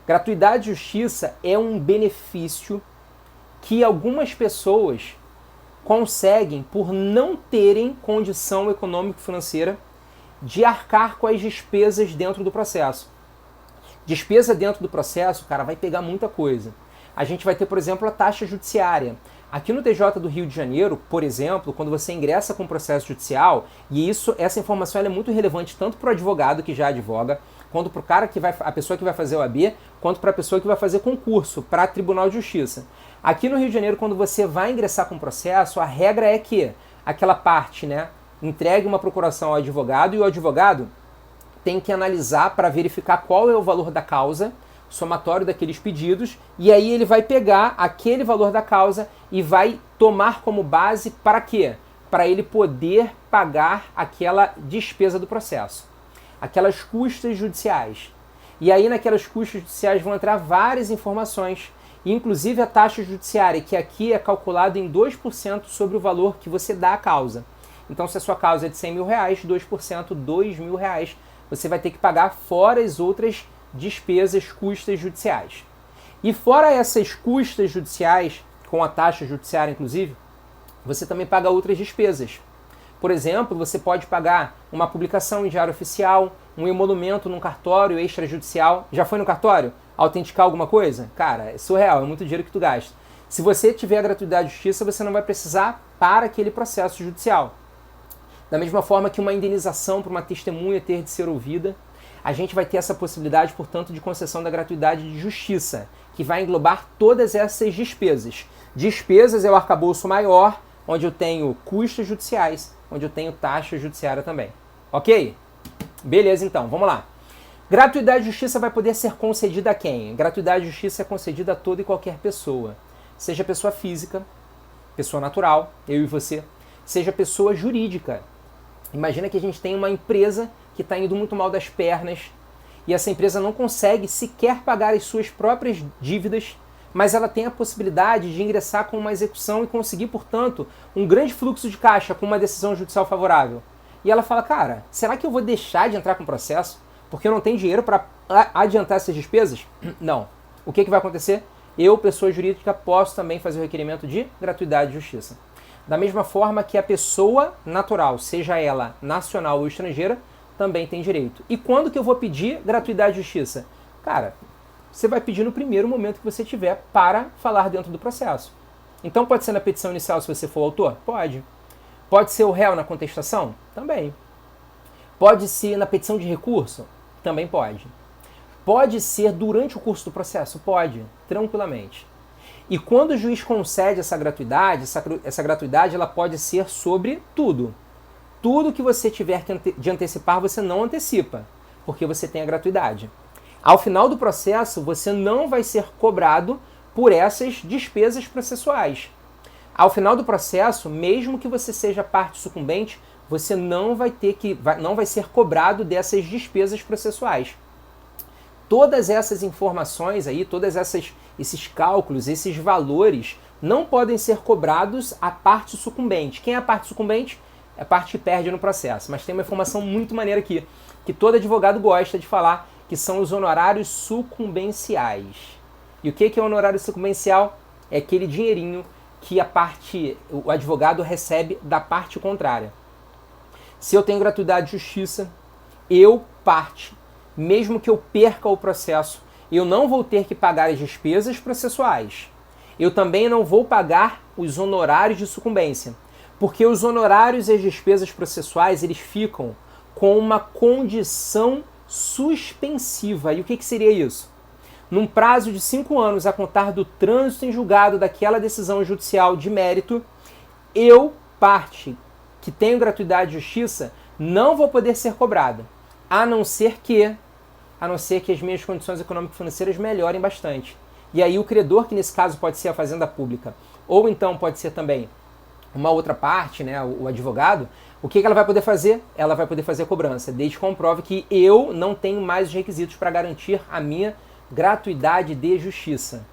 Gratuidade de justiça é um benefício que algumas pessoas conseguem por não terem condição econômico-financeira de arcar com as despesas dentro do processo. Despesa dentro do processo, cara, vai pegar muita coisa. A gente vai ter, por exemplo, a taxa judiciária. Aqui no TJ do Rio de Janeiro, por exemplo, quando você ingressa com um processo judicial, e essa informação é muito relevante tanto para o advogado que já advoga, quanto para o cara a pessoa que vai fazer o AB, quanto para a pessoa que vai fazer concurso para Tribunal de Justiça. Aqui no Rio de Janeiro, quando você vai ingressar com o processo, a regra é que aquela parte, né, entregue uma procuração ao advogado e o advogado tem que analisar para verificar qual é o valor da causa, somatório daqueles pedidos, e aí ele vai pegar aquele valor da causa e vai tomar como base para quê? Para ele poder pagar aquela despesa do processo, aquelas custas judiciais. E aí naquelas custas judiciais vão entrar várias informações, inclusive a taxa judiciária, que aqui é calculada em 2% sobre o valor que você dá à causa. Então se a sua causa é de 100 mil reais, 2%, 2 mil reais, você vai ter que pagar fora as outras despesas, custas judiciais. E fora essas custas judiciais, com a taxa judiciária inclusive, você também paga outras despesas. Por exemplo, você pode pagar uma publicação em diário oficial, um emolumento num cartório extrajudicial. Já foi no cartório? Autenticar alguma coisa? Cara, é surreal, é muito dinheiro que tu gasta. Se você tiver a gratuidade de justiça, você não vai precisar para aquele processo judicial. Da mesma forma que uma indenização para uma testemunha ter de ser ouvida, a gente vai ter essa possibilidade, portanto, de concessão da gratuidade de justiça, que vai englobar todas essas despesas. Despesas é o arcabouço maior, onde eu tenho custos judiciais, onde eu tenho taxa judiciária também. Ok? Beleza, então, vamos lá. Gratuidade de justiça vai poder ser concedida a quem? Gratuidade de justiça é concedida a toda e qualquer pessoa. Seja pessoa física, pessoa natural, eu e você, seja pessoa jurídica. Imagina que a gente tem uma empresa que está indo muito mal das pernas e essa empresa não consegue sequer pagar as suas próprias dívidas, mas ela tem a possibilidade de ingressar com uma execução e conseguir, portanto, um grande fluxo de caixa com uma decisão judicial favorável. E ela fala, cara, será que eu vou deixar de entrar com o processo porque eu não tenho dinheiro para adiantar essas despesas? Não. O que vai acontecer? Eu, pessoa jurídica, posso também fazer o requerimento de gratuidade de justiça. Da mesma forma que a pessoa natural, seja ela nacional ou estrangeira, também tem direito. E quando que eu vou pedir gratuidade de justiça? Cara, você vai pedir no primeiro momento que você tiver para falar dentro do processo. Então pode ser na petição inicial se você for autor? Pode. Pode ser o réu na contestação? Também. Pode ser na petição de recurso? Também pode. Pode ser durante o curso do processo? Pode, tranquilamente. E quando o juiz concede essa gratuidade ela pode ser sobre tudo. Tudo que você tiver de antecipar, você não antecipa, porque você tem a gratuidade. Ao final do processo, você não vai ser cobrado por essas despesas processuais. Ao final do processo, mesmo que você seja parte sucumbente, você não vai ser cobrado dessas despesas processuais. Todas essas informações aí, esses cálculos, esses valores, não podem ser cobrados à parte sucumbente. Quem é a parte sucumbente? É a parte que perde no processo. Mas tem uma informação muito maneira aqui, que todo advogado gosta de falar, que são os honorários sucumbenciais. E o que é o honorário sucumbencial? É aquele dinheirinho que o advogado recebe da parte contrária. Se eu tenho gratuidade de justiça, mesmo que eu perca o processo, eu não vou ter que pagar as despesas processuais. Eu também não vou pagar os honorários de sucumbência, porque os honorários e as despesas processuais eles ficam com uma condição suspensiva. E o que seria isso? Num prazo de 5 anos a contar do trânsito em julgado daquela decisão judicial de mérito, eu, parte que tenho gratuidade de justiça, não vou poder ser cobrada, a não ser que as minhas condições econômico-financeiras melhorem bastante. E aí o credor, que nesse caso pode ser a Fazenda Pública, ou então pode ser também uma outra parte, né, o advogado, o que ela vai poder fazer? Ela vai poder fazer a cobrança, desde que comprove que eu não tenho mais os requisitos para garantir a minha gratuidade de justiça.